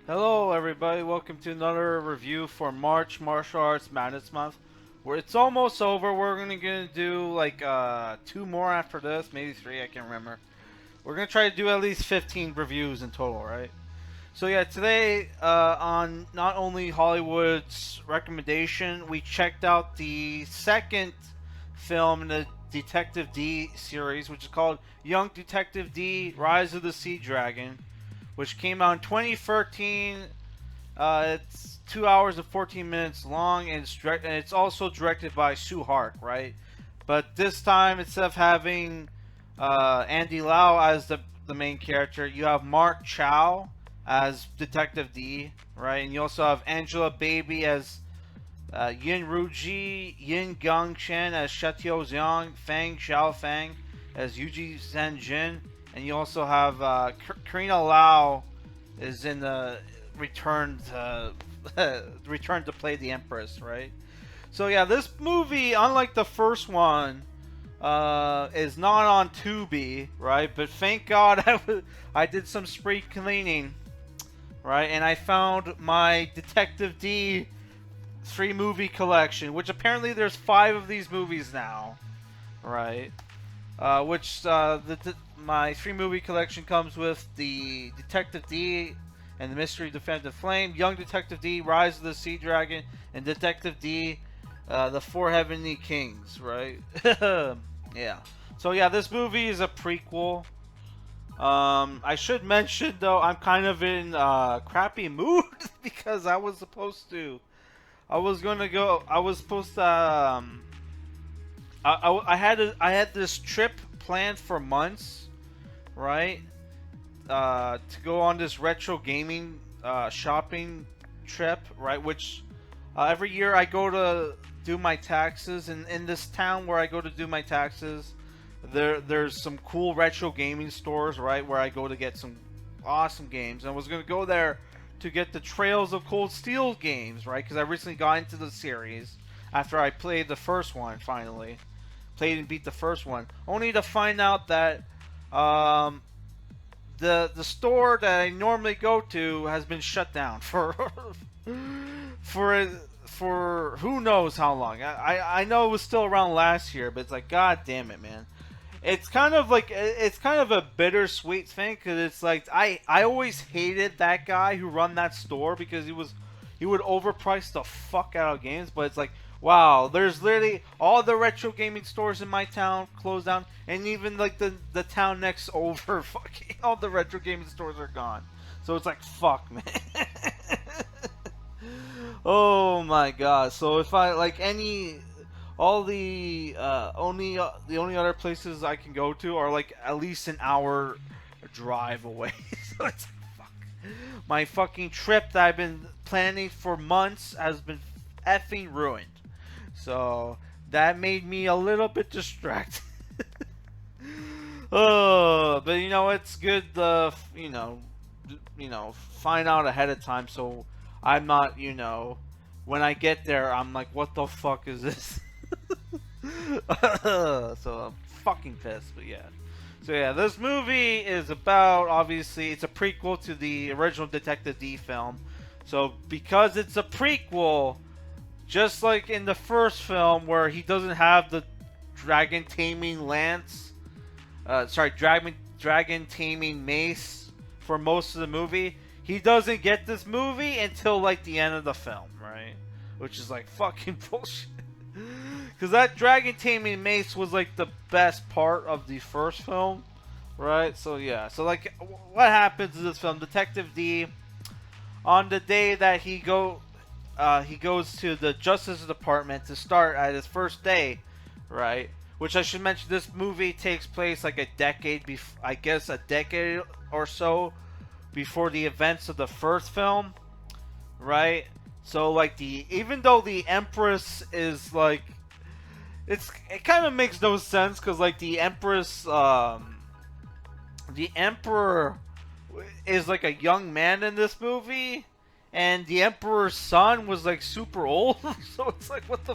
Hello, everybody. Welcome to another review for March Martial Arts Madness Month. Where it's almost over. We're gonna do like two more after this, maybe three. I can't remember. We're gonna try to do at least 15 reviews in total, right? So yeah, today on not only Hollywood's recommendation, we checked out the second film in the Detective Dee series, which is called Young Detective Dee: Rise of the Sea Dragon, which came out in 2013. It's 2 hours and 14 minutes long, and it's also directed by Tsui Hark, right? But this time, instead of having Andy Lau as the main character, you have Mark Chao as Detective Dee, right? And you also have Angelababy as Yin Ruji, Yin Gang Chen as Shatiao Zhang, Feng Shaofeng as Yuji Zhenjin, and you also have Carina Lau is in the return to return to play the Empress, right? So yeah, this movie, unlike the first one, is not on Tubi, right? But thank God I did some spree cleaning, right? And I found my Detective Dee 3 movie collection, which apparently there's 5 of these movies now, right? My 3 movie collection comes with the Detective Dee and the Mystery of Defendant Flame, Young Detective Dee: Rise of the Sea Dragon, and Detective Dee: The Four Heavenly Kings, right? Yeah. So yeah, this movie is a prequel. I should mention though, I'm kind of in crappy mood because I was gonna go. I was supposed to. I had this trip planned for months, right? To go on this retro gaming shopping trip, right? Which every year I go to do my taxes, and in this town where I go to do my taxes, there's some cool retro gaming stores, right? Where I go to get some awesome games. And I was gonna go there to get the Trails of Cold Steel games, right? Because I recently got into the series after I played the first one finally. Played and beat the first one, only to find out that the store that I normally go to has been shut down for for for who knows how long. I know it was still around last year, but it's like, god damn it, man. It's kind of a bittersweet thing because it's like I always hated that guy who run that store because he would overprice the fuck out of games, but it's like, wow, there's literally all the retro gaming stores in my town closed down, and even like the town next over, fucking all the retro gaming stores are gone. So it's like, fuck, man. Oh my god. So if I like any all the only other places I can go to are like at least an hour drive away. So it's like, fuck. My fucking trip that I've been planning for months has been effing ruined. So that made me a little bit distracted. Oh, but you know it's good to find out ahead of time so I'm not when I get there I'm like, what the fuck is this? So I'm fucking pissed, but yeah. So yeah, this movie is about, obviously it's a prequel to the original Detective Dee film. So because it's a prequel, just like in the first film where he doesn't have the dragon taming lance, dragon taming mace for most of the movie, he doesn't get this movie until like the end of the film, right? Which is like fucking bullshit. Because that dragon taming mace was like the best part of the first film, right? So yeah, so like what happens in this film? Detective Dee, on the day that he goes to the Justice Department to start at his first day, right? Which I should mention, this movie takes place like a decade, I guess a decade or so before the events of the first film, right? So like even though the Empress is like, it kind of makes no sense because like the Empress, the Emperor is like a young man in this movie, and the Emperor's son was like super old. So it's like what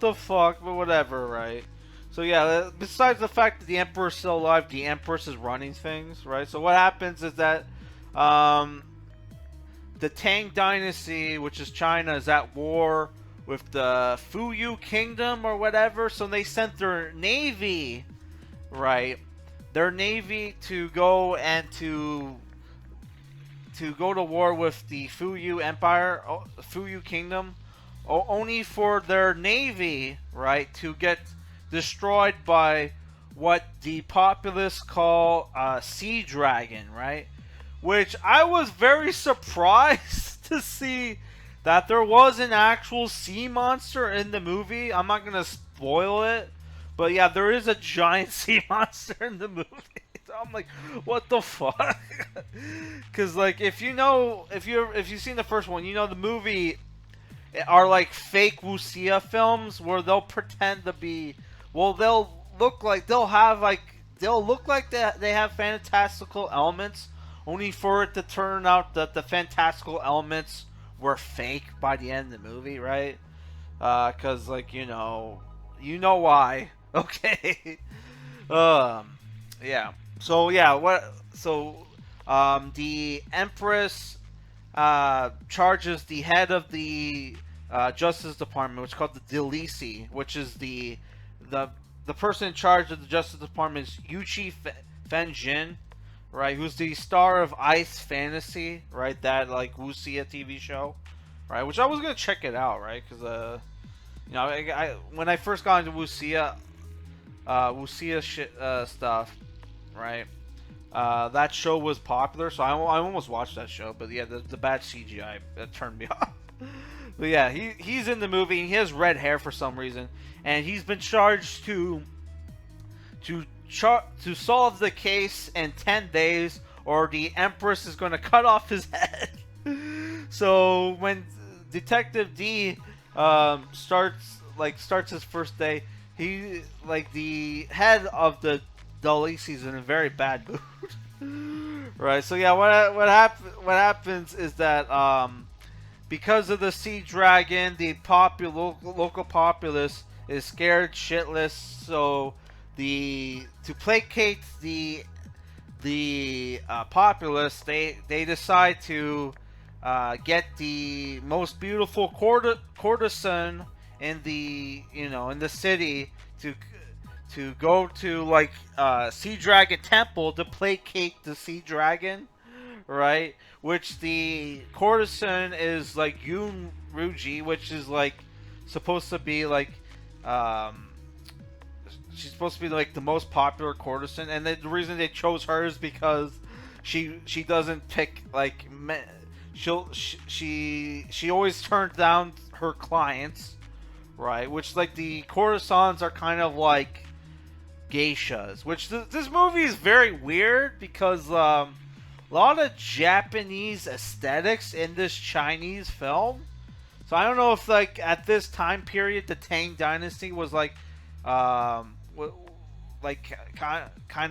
the fuck, but whatever, right? So yeah, besides the fact that the Emperor's still alive, the Empress is running things, right? So what happens is that the Tang Dynasty, which is China, is at war with the Fuyu Kingdom or whatever. So they sent their navy, right? Their navy to go and to go to war with the Fuyu Empire, Fuyu Kingdom, only for their navy, right, to get destroyed by what the populace call Sea Dragon, right? Which I was very surprised to see that there was an actual sea monster in the movie. I'm not gonna spoil it, but yeah, there is a giant sea monster in the movie. I'm like, what the fuck? Because like, if you've seen the first one, you know the movie are like fake wuxia films where they'll pretend to be, well, they'll look like they have fantastical elements, only for it to turn out that the fantastical elements were fake by the end of the movie, right? Because like you know why, okay? Yeah. So yeah, the Empress charges the head of the Justice Department, which is called the Delisi, which is the person in charge of the Justice Department is Yuchi Fenjin, right? Who's the star of Ice Fantasy, right? That like wuxia TV show, right? Which I was gonna check it out, right? Because when I first got into wuxia shit stuff, right? That show was popular, so I almost watched that show. But yeah, the bad CGI turned me off. But yeah, he's in the movie. And he has red hair for some reason, and he's been charged to solve the case in 10 days, or the Empress is going to cut off his head. So when Detective Dee starts his first day, he like the head of the Delisi is in a very bad mood. Right. So yeah, what happens is that because of the Sea Dragon, the local populace is scared shitless. So to placate the populace, they decide to get the most beautiful courtesan in the city to go to like Sea Dragon Temple to placate the Sea Dragon, right? Which the courtesan is like Yoon Ruji, which is like supposed to be like she's supposed to be like the most popular courtesan, and the reason they chose her is because she doesn't pick like she always turns down her clients, right? Which like the courtesans are kind of like geishas, which this movie is very weird because a lot of Japanese aesthetics in this Chinese film. So I don't know if like at this time period the Tang Dynasty was like kind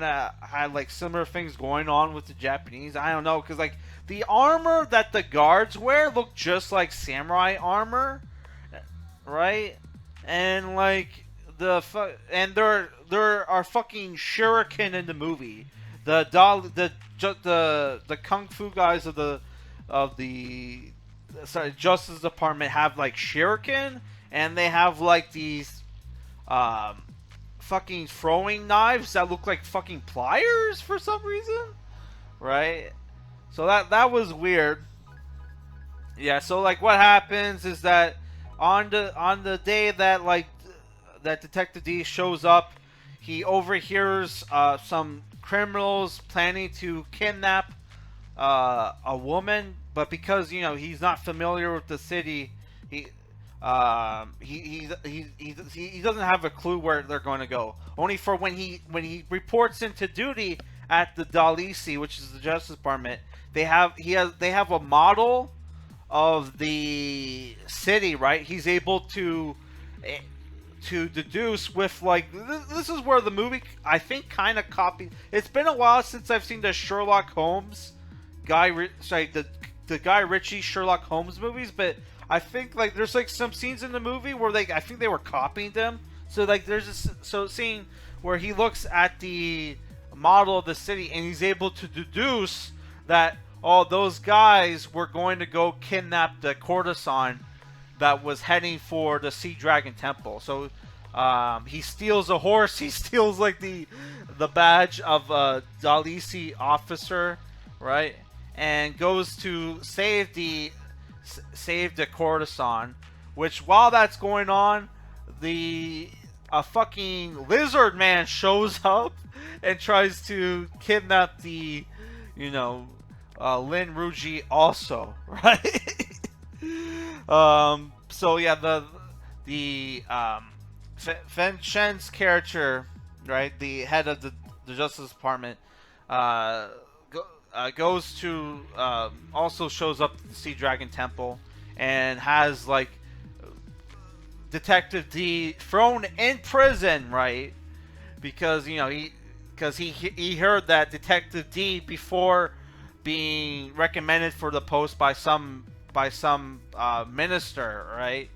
of had like similar things going on with the Japanese. I don't know, because like the armor that the guards wear look just like samurai armor, right? And like there are fucking shuriken in the movie. The kung fu guys of the Justice Department have like shuriken, and they have like these fucking throwing knives that look like fucking pliers for some reason, right? So that was weird. Yeah, so like what happens is that on the day that like that Detective Dee shows up, he overhears some criminals planning to kidnap a woman, but because he's not familiar with the city, he doesn't have a clue where they're going to go. Only for when he reports into duty at the Dalisi, which is the Justice Department, they have a model of the city, right? He's able to deduce with like this is where the movie I think kind of copied. It's been a while since I've seen the Sherlock Holmes the Guy Ritchie Sherlock Holmes movies, but I think like there's like some scenes in the movie where like I think they were copying them. So like there's this scene where he looks at the model of the city and he's able to deduce that oh, those guys were going to go kidnap the courtesan that was heading for the Sea Dragon Temple. So he steals a horse. He steals like the badge of a Dalisi officer, right? And goes to save the courtesan. Which while that's going on, the a fucking lizard man shows up and tries to kidnap the, you know, Lin Ruji also, right? So yeah, the Fen Shen's character, right, the head of the Justice Department, uh, goes to also shows up at the Sea Dragon Temple and has like Detective Dee thrown in prison, right? Because you know he heard that Detective Dee before being recommended for the post by some minister, right?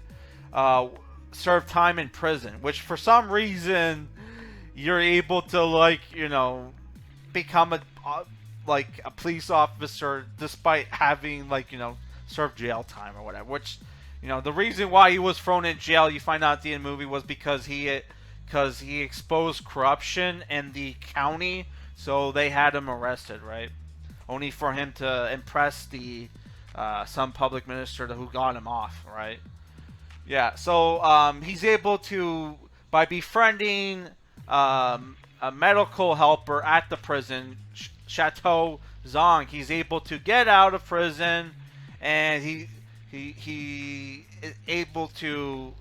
Served time in prison, which for some reason you're able to like become a like a police officer despite having like served jail time or whatever. Which the reason why he was thrown in jail, you find out at the end of the movie, was because he exposed corruption in the county, so they had him arrested, right? Only for him to impress the some public minister who got him off, right? Yeah, so he's able to, by befriending a medical helper at the prison, Chateau Zong, he's able to get out of prison, and he is able to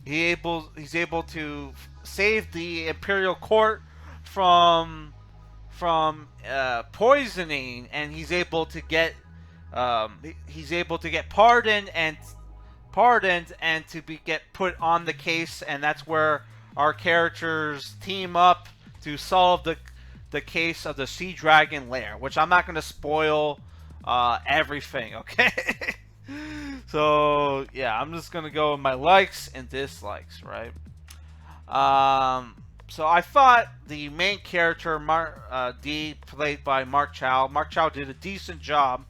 he's able to save the imperial court from poisoning, and he's able to get pardoned and to get put on the case, and that's where our characters team up to solve the case of the Sea Dragon Lair, which I'm not going to spoil everything, okay? So yeah, I'm just going to go with my likes and dislikes, right? So I thought the main character, Dee, played by Mark Chao. Mark Chao did a decent job,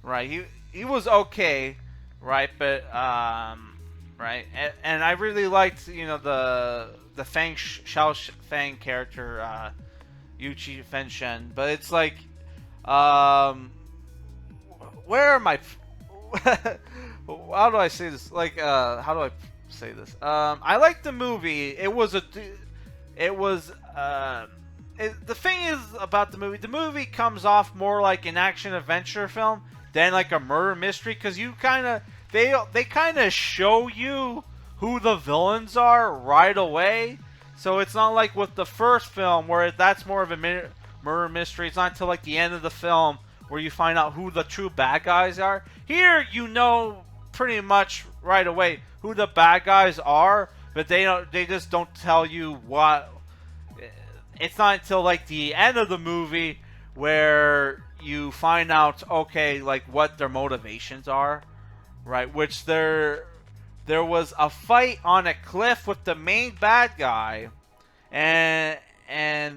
right? He was okay, right? But right, and I really liked the Feng Shaofeng character, Yuchi Fenshen. But it's like, where am I? How do I say this? Like, how do I say this? I liked the movie. The thing is about the movie comes off more like an action adventure film than like a murder mystery, because they kind of show you who the villains are right away. So it's not like with the first film where that's more of a murder mystery. It's not until like the end of the film where you find out who the true bad guys are. Here, pretty much right away who the bad guys are, but they just don't tell you what. It's not until like the end of the movie where you find out, okay, like what their motivations are, right? Which there was a fight on a cliff with the main bad guy, and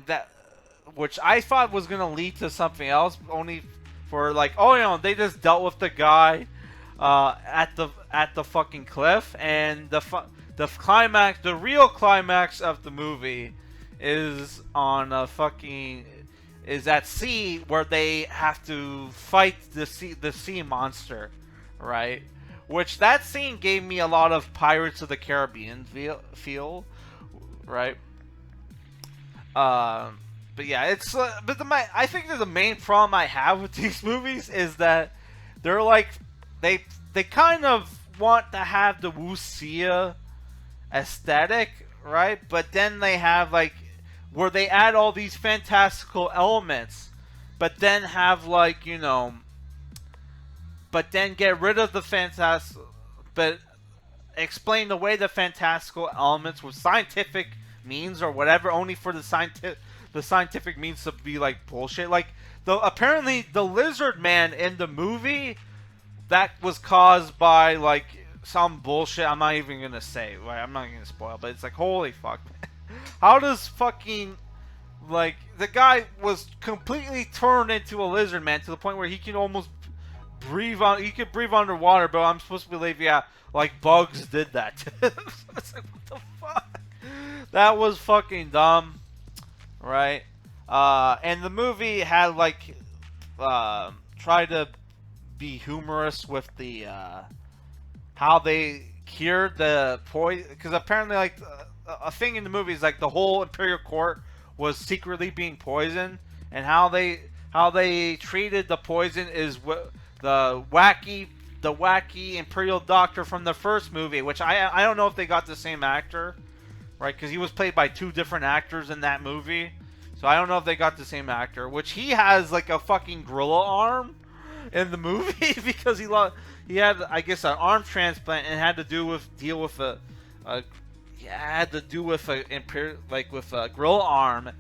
that, which I thought was gonna lead to something else, only for like, they just dealt with the guy at the fucking cliff, and the climax, the real climax of the movie is is at sea, where they have to fight the sea monster, right? Which that scene gave me a lot of Pirates of the Caribbean feel, right? But yeah, it's I think that the main problem I have with these movies is that they're like they kind of want to have the wuxia aesthetic, right? But then they have like where they add all these fantastical elements, but then have like but then get rid of the but explain away the fantastical elements with scientific means or whatever, only for the scientific means to be like bullshit. Like apparently the lizard man in the movie, that was caused by like some bullshit. I'm not even gonna say. Right? I'm not gonna spoil, but it's like, holy fuck. How does fucking Like the guy was completely turned into a lizard man to the point where he can almost breathe on. He could breathe underwater, but I'm supposed to believe, yeah, like bugs did that. It's like, what the fuck? That was fucking dumb, right? And the movie had like tried to be humorous with the how they cured the poison, because apparently like a thing in the movie is like the whole imperial court was secretly being poisoned, and how they treated the poison is the wacky imperial doctor from the first movie, which I don't know if they got the same actor, right? Because he was played by two different actors in that movie. So I don't know if they got the same actor, which he has like a fucking gorilla arm in the movie because he had, I guess, an arm transplant and had to deal with a yeah, had to do with with a gorilla arm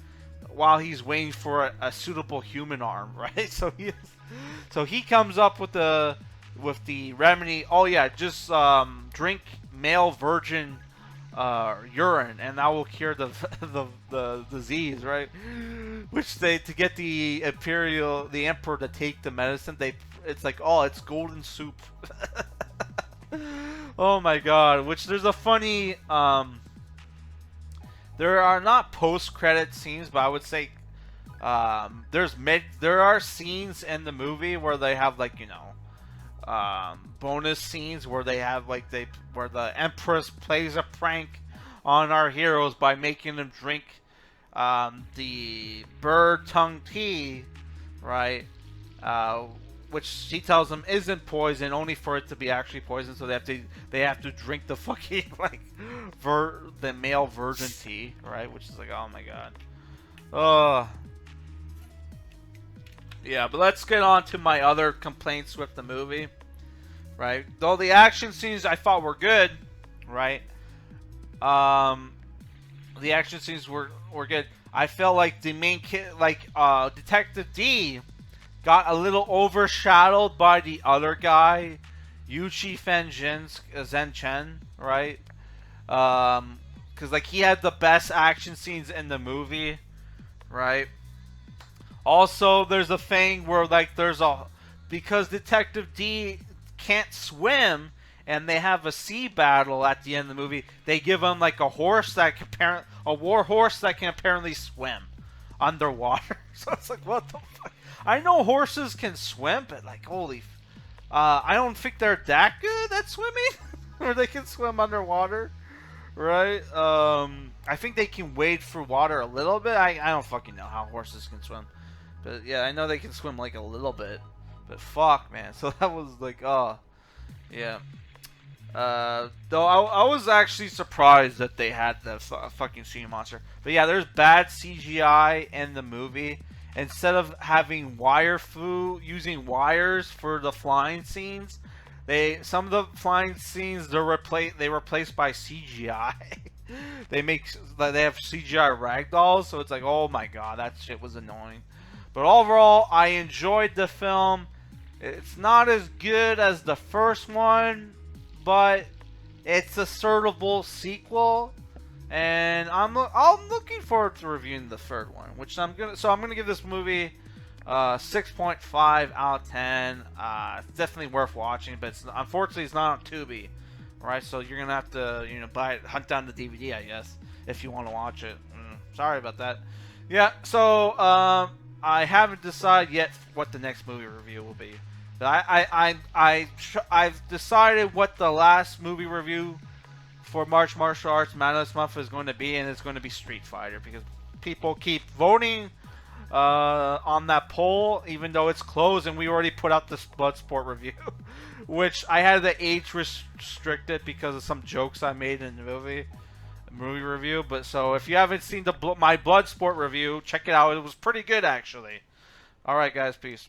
while he's waiting for a suitable human arm, right? So he comes up with the remedy. Oh yeah, just drink male virgin urine, and that will cure the disease, right? Which they, to get the emperor to take the medicine, it's like, oh, it's golden soup. Oh my god! Which there's a funny there are not post credit scenes, but I would say there are scenes in the movie where they have like, bonus scenes where they have like where the Empress plays a prank on our heroes by making them drink the bird tongue tea, right? Which she tells them isn't poison, only for it to be actually poison. So they have to drink the fucking like the male virgin tea, right? Which is like, oh my god. Yeah, but let's get on to my other complaints with the movie, right? Though the action scenes I thought were good, right? The action scenes were good. I felt like the main kid, like Detective Dee, got a little overshadowed by the other guy, Yuchi Zen Chen, right? Because like he had the best action scenes in the movie, right? Also, there's a thing where like because Detective Dee can't swim, and they have a sea battle at the end of the movie. They give him like a war horse that can apparently swim underwater. So it's like, what the fuck? I know horses can swim, but like, I don't think they're that good at swimming, or they can swim underwater, right? I think they can wade through water a little bit. I don't fucking know how horses can swim, but yeah, I know they can swim like a little bit. But fuck, man. So that was like, oh, yeah. Though I was actually surprised that they had the fucking sea monster. But yeah, there's bad CGI in the movie. Instead of having using wires for the flying scenes, some of the flying scenes they replaced by CGI. they have CGI ragdolls, so it's like, oh my god, that shit was annoying. But overall, I enjoyed the film. It's not as good as the first one, but it's a serviceable sequel, and I'm looking forward to reviewing the third one, which I'm gonna give this movie 6.5 out of 10. It's definitely worth watching, but unfortunately it's not on Tubi, right? So you're gonna have to hunt down the DVD, I guess, if you want to watch it. Sorry about that. Yeah, so I haven't decided yet what the next movie review will be. But I've decided what the last movie review for March Martial Arts Madness Month is going to be, and it's going to be Street Fighter, because people keep voting on that poll, even though it's closed, and we already put out this Bloodsport review, which I had the age restricted because of some jokes I made in the movie review. But so if you haven't seen my Bloodsport review, check it out. It was pretty good, actually. All right, guys, peace.